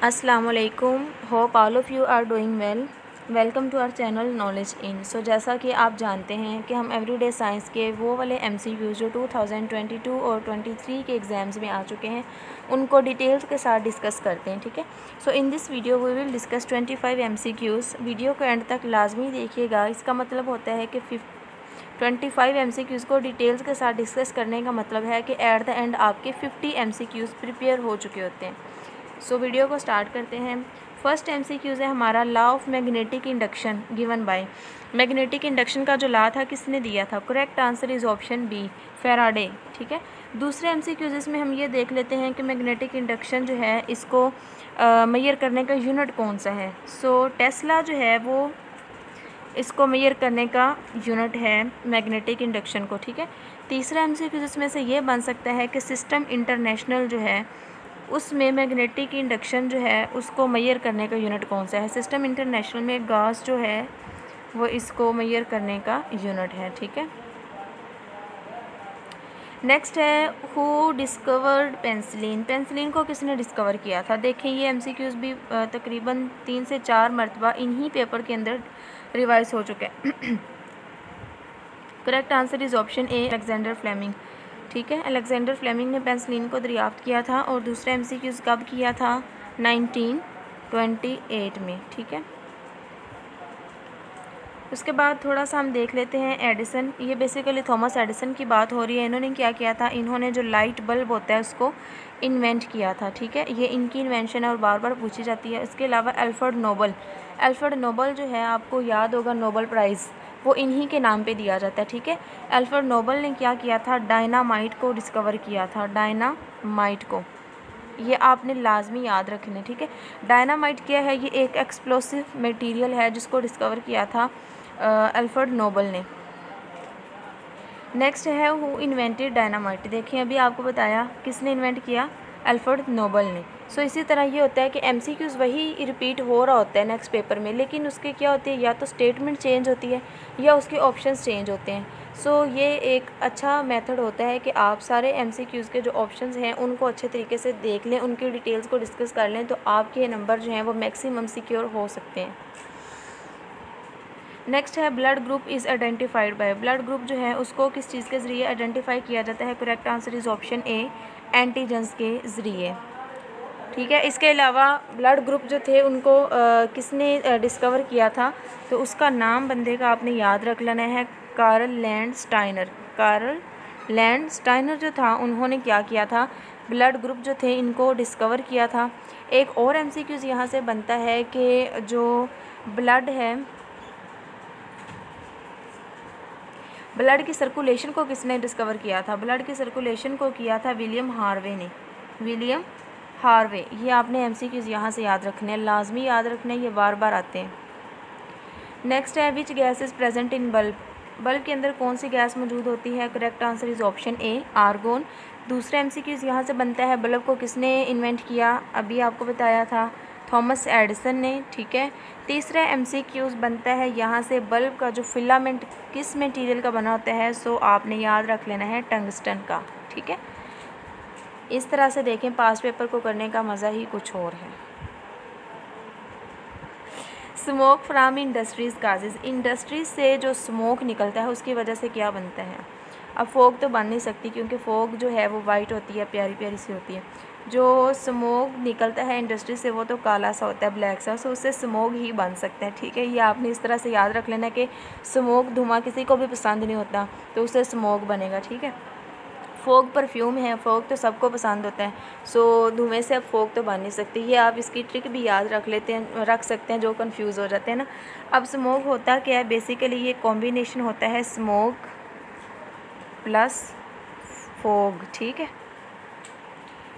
अस्सलामुअलैकुम, hope all of you are doing well. Welcome to our channel knowledge in. So जैसा कि आप जानते हैं कि हम एवरीडे साइंस के वो वाले MCQs जो 2022 और 23 के एग्ज़ाम्स में आ चुके हैं उनको डिटेल्स के साथ डिस्कस करते हैं, ठीक है। So in this video we will discuss 25 MCQs। Video को एंड तक लाजमी देखिएगा। इसका मतलब होता है कि 25 MCQs को डिटेल्स के साथ डिस्कस करने का मतलब है कि एट द एंड आपके 50 MCQs प्रिपेयर हो चुके होते हैं। सो वीडियो को स्टार्ट करते हैं। फर्स्ट MCQs है हमारा law of magnetic induction given by. Magnetic induction का जो लॉ था किसने दिया था? Correct answer is option B, Faraday, ठीक है। दूसरे MCQs इसमें हम ये देख लेते हैं कि मैग्नेटिक इंडक्शन जो है इसको मेजर करने का यूनिट कौन सा है। सो टेस्ला जो है वो इसको मेजर करने का यूनिट है मैग्नेटिक इंडक्शन को, ठीक है। तीसरा MCQ इसमें से ये बन सकता है कि सिस्टम इंटरनेशनल जो है उसमें मैग्नेटिक इंडक्शन जो है उसको मेजर करने का यूनिट कौन सा है। सिस्टम इंटरनेशनल में गॉस जो है वो इसको मेजर करने का यूनिट है, ठीक है। नेक्स्ट है हु डिस्कवर्ड पेंसिलिन। पेंसिलिन को किसने डिस्कवर किया था? देखें ये MCQs भी तकरीबन 3 से 4 मरतबा इन्हीं पेपर के अंदर रिवाइज हो चुके हैं। Correct answer is option A, Alexander Fleming, ठीक है। अलेक्जेंडर फ्लेमिंग ने पेंसिलिन को दरियाफ्त किया था और दूसरा MCQs कब किया था? 1928 में, ठीक है। उसके बाद थोड़ा सा हम देख लेते हैं एडिसन। ये बेसिकली थॉमस एडिसन की बात हो रही है। इन्होंने क्या किया था? इन्होंने जो लाइट बल्ब होता है उसको इन्वेंट किया था, ठीक है। ये इनकी इन्वेंशन है और बार बार पूछी जाती है। इसके अलावा अल्फ्रेड नोबल, अल्फ्रेड नोबल जो है आपको याद होगा नोबल प्राइज़ वो इन्हीं के नाम पे दिया जाता है, ठीक है। अल्फ्रेड नोबल ने क्या किया था? डायनामाइट को डिस्कवर किया था, डायनामाइट को। ये आपने लाजमी याद रखना, ठीक है। डायनामाइट क्या है? ये एक एक्सप्लोसिव मटेरियल है जिसको डिस्कवर किया था अल्फ्रेड नोबल ने। नेक्स्ट है हु इन्वेंटेड डायनामाइट। देखिए अभी आपको बताया किसने इन्वेंट किया? अल्फ्रेड नोबल ने। सो इसी तरह ये होता है कि MCQs वही रिपीट हो रहा होता है नेक्स्ट पेपर में, लेकिन उसके क्या होती है, या तो स्टेटमेंट चेंज होती है या उसके ऑप्शंस चेंज होते हैं। सो ये एक अच्छा मेथड होता है कि आप सारे MCQs के जो ऑप्शंस हैं उनको अच्छे तरीके से देख लें, उनकी डिटेल्स को डिस्कस कर लें, तो आपके नंबर जो हैं वो मैक्सिमम सिक्योर हो सकते हैं। नेक्स्ट है blood group is identified by. Blood group जो है उसको किस चीज़ के ज़रिए आइडेंटिफाई किया जाता है? Correct answer is option A, antigens के ज़रिए, ठीक है। इसके अलावा ब्लड ग्रुप जो थे उनको किसने डिस्कवर किया था? तो उसका नाम बंदे का आपने याद रख लेना है, कार्ल लैंडस्टाइनर। कार्ल लैंडस्टाइनर जो था उन्होंने क्या किया था? ब्लड ग्रुप जो थे इनको डिस्कवर किया था। एक और MCQs यहाँ से बनता है कि जो ब्लड है, ब्लड की सर्कुलेशन को किसने डिस्कवर किया था? ब्लड की सर्कुलेशन को किया था विलियम हार्वे ने, विलियम हार्वे। ये आपने MCQs यहाँ से याद रखने हैं, लाजमी याद रखने, ये बार बार आते हैं। नेक्स्ट है which gas is present in bulb. Bulb के अंदर कौन सी गैस मौजूद होती है? Correct answer is option A, argon. दूसरा MCQs यहाँ से बनता है बल्ब को किसने इन्वेंट किया? अभी आपको बताया था थॉमस एडिसन ने, ठीक है। तीसरा MCQs बनता है यहाँ से बल्ब का जो फिलामेंट किस मटेरियल का बना होता है? सो आपने याद रख लेना है टंगस्टन का, ठीक है। इस तरह से देखें पास पेपर को करने का मज़ा ही कुछ और है। Smoke from industries causes. Industries से जो स्मोक निकलता है उसकी वजह से क्या बनता है? अब फोग तो बन नहीं सकती क्योंकि फोग जो है वो वाइट होती है, प्यारी प्यारी सी होती है। जो स्मोक निकलता है इंडस्ट्री से वो तो काला सा होता है, ब्लैक सा, सो उससे स्मोक ही बन सकता है, ठीक है। ये आपने इस तरह से याद रख लेना कि स्मोक धुआं किसी को भी पसंद नहीं होता तो उससे स्मोक बनेगा, ठीक है। फोग परफ्यूम है, फोग तो सबको पसंद होता है, सो धुएं से अब फोग तो बन नहीं सकती। ये आप इसकी ट्रिक भी याद रख सकते हैं जो कंफ्यूज हो जाते हैं ना। अब स्मोक होता क्या है? बेसिकली ये कॉम्बिनेशन होता है स्मोक प्लस फोग, ठीक है।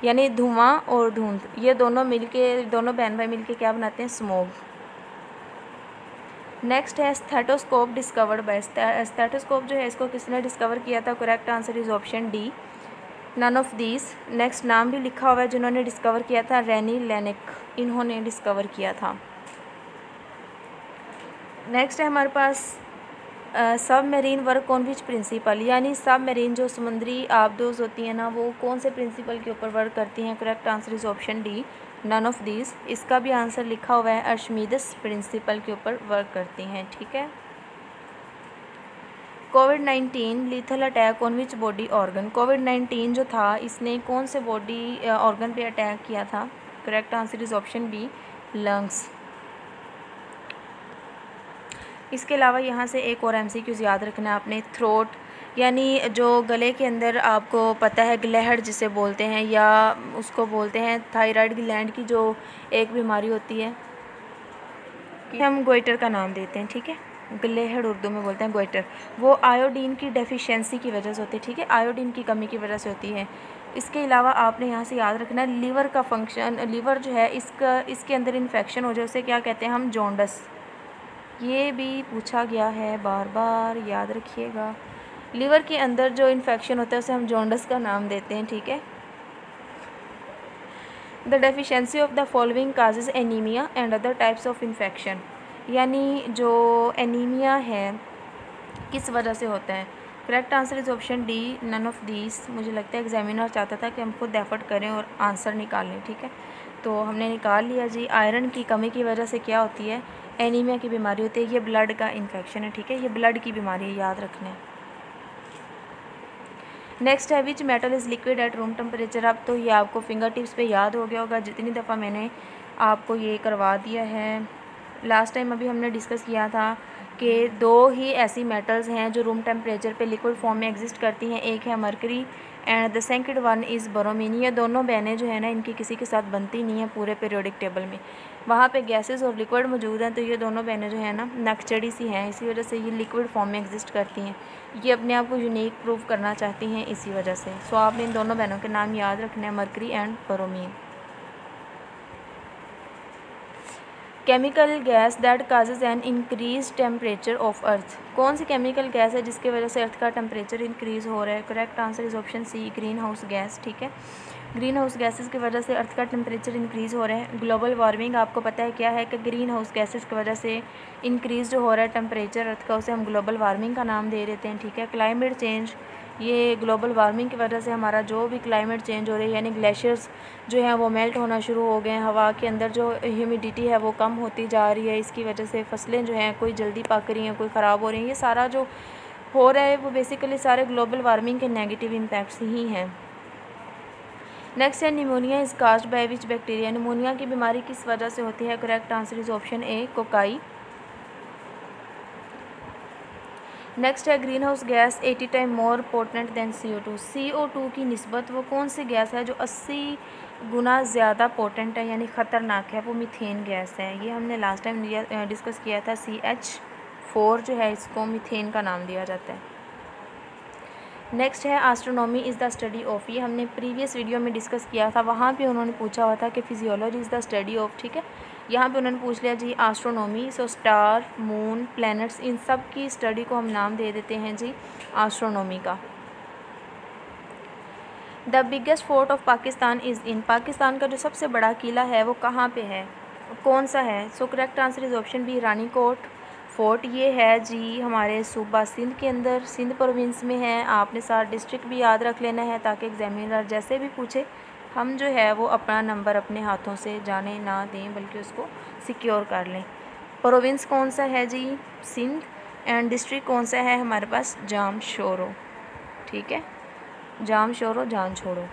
यानी धुआं और धुंध ये दोनों मिलके, दोनों बहन भाई मिलके क्या बनाते हैं? स्मोक। नेक्स्ट है स्टेथोस्कोप डिस्कवर्ड बाय। स्टेथोस्कोप जो है इसको किसने डिस्कवर किया था? Correct answer is option D, none of these. Next नाम भी लिखा हुआ है जिन्होंने डिस्कवर किया था, रेनी लेनिक, इन्होंने डिस्कवर किया था। नेक्स्ट है हमारे पास सब marine work on which principle. यानी सब मरीन जो समुद्री आबदोज़ होती हैं ना वो कौन से प्रिंसिपल के ऊपर वर्क करती हैं? Correct answer is option D, none of these. इसका भी आंसर लिखा हुआ है, अर्शमीदस प्रिंसिपल के ऊपर वर्क करती हैं, ठीक है। कोविड-19 lethal attack on which body organ. कोविड-19 जो था इसने कौन से बॉडी ऑर्गन पे अटैक किया था? Correct answer is option B, lungs. इसके अलावा यहाँ से एक और एमसीक्यूज़ याद रखना है आपने। थ्रोट यानी जो गले के अंदर, आपको पता है ग्लैहड जिसे बोलते हैं, या उसको बोलते हैं थायराइड ग्लैंड की जो एक बीमारी होती है, कि हम गोइटर का नाम देते हैं, ठीक है। ग्लैहड उर्दू में बोलते हैं गोइटर। वो आयोडीन की डेफिशिएंसी की वजह से होती है, ठीक है, आयोडीन की कमी की वजह से होती है। इसके अलावा आपने यहाँ से याद रखना है लीवर का फंक्शन। लीवर जो है इसके अंदर इन्फेक्शन हो जाए उसे क्या कहते हैं हम? जॉन्डस। ये भी पूछा गया है, बार बार याद रखिएगा। लीवर के अंदर जो इन्फेक्शन होता है उसे हम जॉन्डस का नाम देते हैं, ठीक है। The deficiency of the following causes anaemia and other types of infection. यानी जो एनीमिया है किस वजह से होता है? Correct answer is option D, none of these. मुझे लगता है एग्जामिनर चाहता था कि हम खुद एफर्ट करें और आंसर निकालें, ठीक है, तो हमने निकाल लिया जी। आयरन की कमी की वजह से क्या होती है? एनीमिया की बीमारी होती है। ये ब्लड का इन्फेक्शन है, ठीक है, ये ब्लड की बीमारी है, याद रखना है। नेक्स्ट है which metal is liquid at room temperature. अब तो ये आपको फिंगर टिप्स पे याद हो गया होगा, जितनी दफ़ा मैंने आपको ये करवा दिया है। लास्ट टाइम अभी हमने डिस्कस किया था कि दो ही ऐसी मेटल्स हैं जो रूम टेम्परेचर पे लिक्विड फॉर्म में एग्जिस्ट करती हैं। एक है mercury and the second one is bromine. ये दोनों बहनें जो है ना, इनकी किसी के साथ बनती नहीं है पूरे पीरियोडिक टेबल में। वहाँ पे गैसेस और लिक्विड मौजूद हैं, तो ये दोनों बहनें जो है ना नकचड़ी सी हैं, इसी वजह से ये लिक्विड फॉर्म में एग्जिस्ट करती हैं। ये अपने आप को यूनिक प्रूव करना चाहती हैं इसी वजह से। सो आपने इन दोनों बहनों के नाम याद रखने हैं, mercury and bromine. Chemical gas that causes an increase temperature of earth. कौन सी केमिकल गैस है जिसकी वजह से अर्थ का टेम्परेचर इंक्रीज़ हो रहा है? Correct answer is option C, green house gas, ठीक है। ग्रीन हाउस गैसेस की वजह से अर्थ का टेम्परेचर इंक्रीज़ हो रहा है। ग्लोबल वार्मिंग आपको पता है क्या है, कि ग्रीन हाउस गैसेस की वजह से इंक्रीज़ जो हो रहा है टेम्परेचर अर्थ का, उसे हम ग्लोबल वार्मिंग का नाम दे देते हैं, ठीक है। क्लाइमेट चेंज, ये ग्लोबल वार्मिंग की वजह से हमारा जो भी क्लाइमेट चेंज हो रही है, यानी ग्लेशियर्स जो हैं वो मेल्ट होना शुरू हो गए हैं, हवा के अंदर जो ह्यूमिडिटी है वो कम होती जा रही है। इसकी वजह से फसलें जो हैं कोई जल्दी पक रही हैं, कोई ख़राब हो रही हैं। ये सारा जो हो रहा है वो बेसिकली सारे ग्लोबल वार्मिंग के नेगेटिव इम्पैक्ट्स ही हैं। नेक्स्ट है pneumonia is caused by which bacteria. Pneumonia की बीमारी किस वजह से होती है? Correct answer is option A, cocci. Next है green house gas 80 time more potent than CO2। CO2 की निस्बत वो कौन सी गैस है जो 80 गुना ज़्यादा पोटेंट है, यानी ख़तरनाक है? वो मीथेन गैस है। ये हमने लास्ट टाइम डिस्कस किया था। CH4 जो है इसको मीथेन का नाम दिया जाता है। नेक्स्ट है astronomy is the study of. ये हमने प्रीवियस वीडियो में डिस्कस किया था, वहाँ पे उन्होंने पूछा हुआ था कि physiology is the study of, ठीक है। यहाँ पे उन्होंने पूछ लिया जी astronomy. So star, moon, planets, इन सब की स्टडी को हम नाम दे देते हैं जी एस्ट्रोनॉमी का। The biggest fort of Pakistan is in. Pakistan का जो सबसे बड़ा किला है वो कहाँ पे है, कौन सा है? So correct answer is option B, Ranikot fort. ये है जी हमारे सूबा सिंध के अंदर, सिंध प्रोविंस में है। आपने सारा डिस्ट्रिक्ट भी याद रख लेना है ताकि एग्जामिनर जैसे भी पूछे हम जो है वो अपना नंबर अपने हाथों से जाने ना दें, बल्कि उसको सिक्योर कर लें। प्रोविंस कौन सा है जी? सिंध। एंड डिस्ट्रिक्ट कौन सा है हमारे पास? जाम शोरो, ठीक है, जाम शोरो, जान छोड़ो।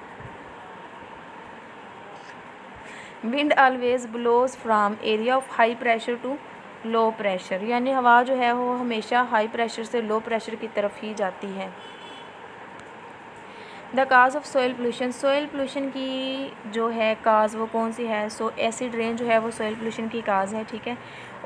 Wind always blows from area of high pressure to low pressure. यानी हवा जो है वो हमेशा हाई प्रेशर से लो प्रेशर की तरफ ही जाती है। The cause of soil pollution. Soil pollution की जो है काज वो कौन सी है? सो एसिड रेन जो है वो सोयल पोल्यूशन की काज है, ठीक है।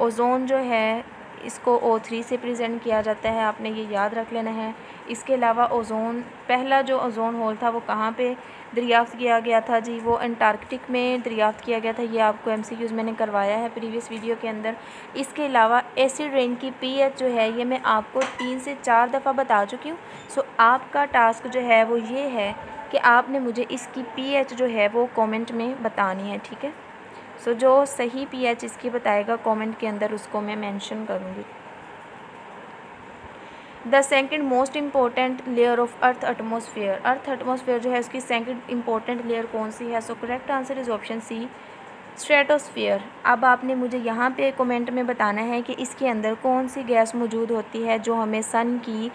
ओजोन जो है इसको O3 से प्रेजेंट किया जाता है, आपने ये याद रख लेना है। इसके अलावा ओजोन, पहला जो ओजोन होल था वो कहाँ पे दरियाफ्त किया गया था जी? वो अंटार्कटिक में दरियाफ्त किया गया था। ये आपको MCQs मैंने करवाया है प्रीवियस वीडियो के अंदर। इसके अलावा एसिड रेन की pH जो है ये मैं आपको 3 से 4 दफ़ा बता चुकी हूँ। सो आपका टास्क जो है वो ये है कि आपने मुझे इसकी pH जो है वो कमेंट में बतानी है, ठीक है। सो जो सही pH इसकी बताएगा कमेंट के अंदर उसको मैं मेंशन करूँगी। The second most important layer of earth atmosphere. Earth atmosphere जो है उसकी सेकंड इम्पोर्टेंट लेयर कौन सी है? So correct answer is option C, stratosphere. अब आपने मुझे यहाँ पे कमेंट में बताना है कि इसके अंदर कौन सी गैस मौजूद होती है जो हमें सन की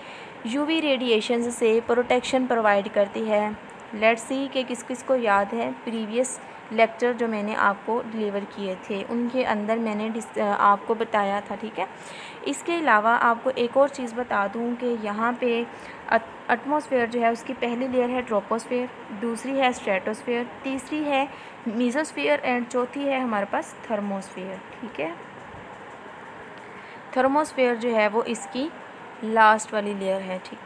यूवी रेडिएशन से प्रोटेक्शन प्रोवाइड करती है। लेट्स सी कि किस किस को याद है प्रीवियस लेक्चर जो मैंने आपको डिलीवर किए थे, उनके अंदर मैंने आपको बताया था, ठीक है। इसके अलावा आपको एक और चीज़ बता दूं कि यहाँ पे एटमॉस्फेयर जो है उसकी पहली लेयर है ट्रोपोस्फेयर, दूसरी है स्ट्रेटोस्फेयर, तीसरी है मीजोस्फेयर एंड चौथी है हमारे पास थर्मोस्फेयर, ठीक है। थर्मोस्फेयर जो है वो इसकी लास्ट वाली लेयर है, ठीक।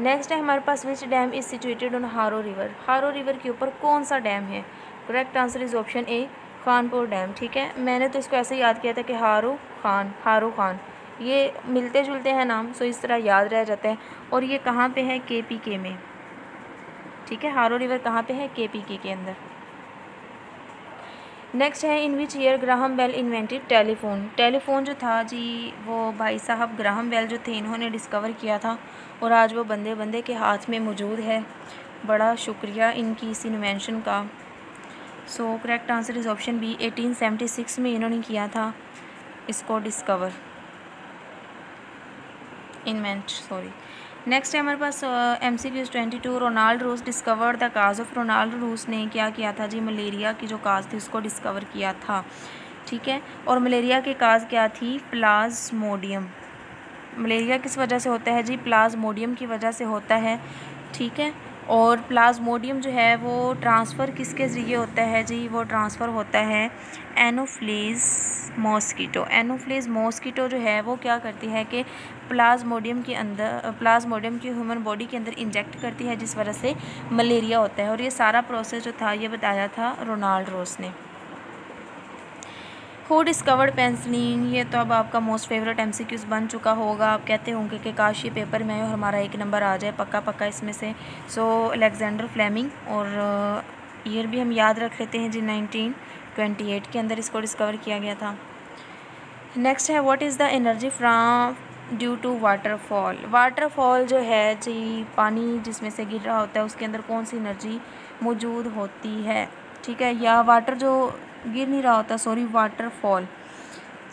नेक्स्ट है हमारे पास विच डैम इज़ सिचुएटेड ऑन हारो रिवर। हारो रिवर के ऊपर कौन सा डैम है? Correct answer is option A, Khanpur dam, ठीक है। मैंने तो इसको ऐसे याद किया था कि हारो खान, ये मिलते जुलते हैं नाम, सो इस तरह याद रह जाता है। और ये कहाँ पे है? KPK में, ठीक है। हारो रिवर कहाँ पे है? KPK के अंदर। नेक्स्ट है in which year Graham Bell invented telephone. Telephone जो था जी वो भाई साहब ग्राहम बेल जो थे इन्होंने डिस्कवर किया था और आज वो बंदे बंदे के हाथ में मौजूद है। बड़ा शुक्रिया इनकी इस इन्वेंशन का। So correct answer is option B, 1876 में इन्होंने किया था इसको डिस्कवर, इन्वेंट, सॉरी। नेक्स्ट है हमारे पास MCQ 22। Ronald Ross discovered the cause of. Ronald Ross ने क्या किया था जी? मलेरिया की जो काज थी उसको डिस्कवर किया था, ठीक है। और मलेरिया की काज क्या थी? प्लाज्मोडियम। मलेरिया किस वजह से होता है जी? प्लाज्मोडियम की वजह से होता है, ठीक है। और प्लाज्मोडियम जो है वो ट्रांसफ़र किसके ज़रिए होता है जी? वो ट्रांसफ़र होता है एनोफ्लीज़ मॉस्किटो। एनोफ्लीज़ मॉस्किटो जो है वो क्या करती है कि प्लाज्मोडियम के अंदर, प्लाज्मोडियम की ह्यूमन बॉडी के अंदर इंजेक्ट करती है, जिस वजह से मलेरिया होता है। और ये सारा प्रोसेस जो था ये बताया था रोनाल्ड रोस ने। Who discovered penicillin. ये तो अब आपका मोस्ट फेवरेट MCQs बन चुका होगा। आप कहते होंगे कि काश ये पेपर में हमारा 1 नंबर आ जाए पक्का पक्का इसमें से। सो अलेक्जेंडर फ्लेमिंग, और ईयर भी हम याद रख लेते हैं जी, 1928 के अंदर इसको डिस्कवर किया गया था। नेक्स्ट है what is the energy from due to waterfall. Waterfall जो है जी पानी जिसमें से गिर रहा होता है उसके अंदर कौन सी एनर्जी मौजूद होती है, ठीक है। या वाटर जो गिर नहीं रहा होता, sorry, waterfall,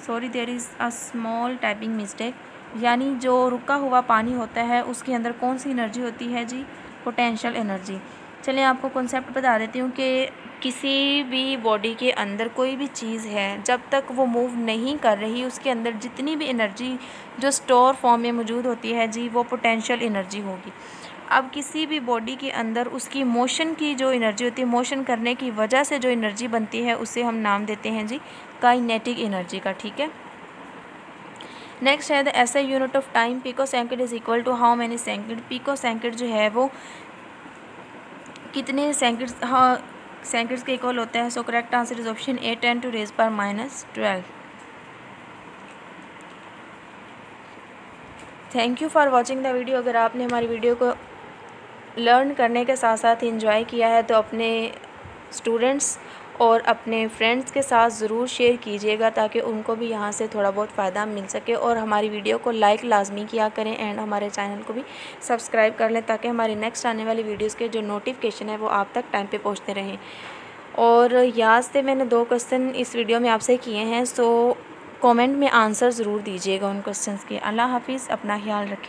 sorry there is a small typing mistake, यानी जो रुका हुआ पानी होता है उसके अंदर कौन सी एनर्जी होती है जी? Potential energy. चलिए आपको कॉन्सेप्ट बता देती हूँ कि किसी भी बॉडी के अंदर कोई भी चीज़ है जब तक वो मूव नहीं कर रही उसके अंदर जितनी भी एनर्जी जो स्टोर फॉर्म में मौजूद होती है जी वो पोटेंशियल एनर्जी होगी। अब किसी भी बॉडी के अंदर उसकी मोशन की जो एनर्जी होती है, मोशन करने की वजह से जो एनर्जी बनती है उसे हम नाम देते हैं जी काइनेटिक एनर्जी का, ठीक है। नेक्स्ट है the SI unit of time. Picosecond is equal to how many second. Picosecond जो है वो कितने सेकंड्स, हाँ, सेकंड्स के इक्वल होता है। So correct answer is option A, 10 to raise power -12। Thank you for watching the video. अगर आपने हमारी वीडियो को लर्न करने के साथ साथ इंजॉय किया है तो अपने स्टूडेंट्स और अपने फ्रेंड्स के साथ ज़रूर शेयर कीजिएगा ताकि उनको भी यहाँ से थोड़ा बहुत फ़ायदा मिल सके। और हमारी वीडियो को लाइक लाजमी किया करें एंड हमारे चैनल को भी सब्सक्राइब कर लें ताकि हमारी नेक्स्ट आने वाली वीडियोस के जो नोटिफिकेशन है वो आप तक टाइम पे पहुँचते रहें। और याद से मैंने 2 क्वेश्चन इस वीडियो में आपसे किए हैं, सो कमेंट में आंसर ज़रूर दीजिएगा उन क्वेश्चंस के। अल्लाह हाफिज़, अपना ख्याल रखें।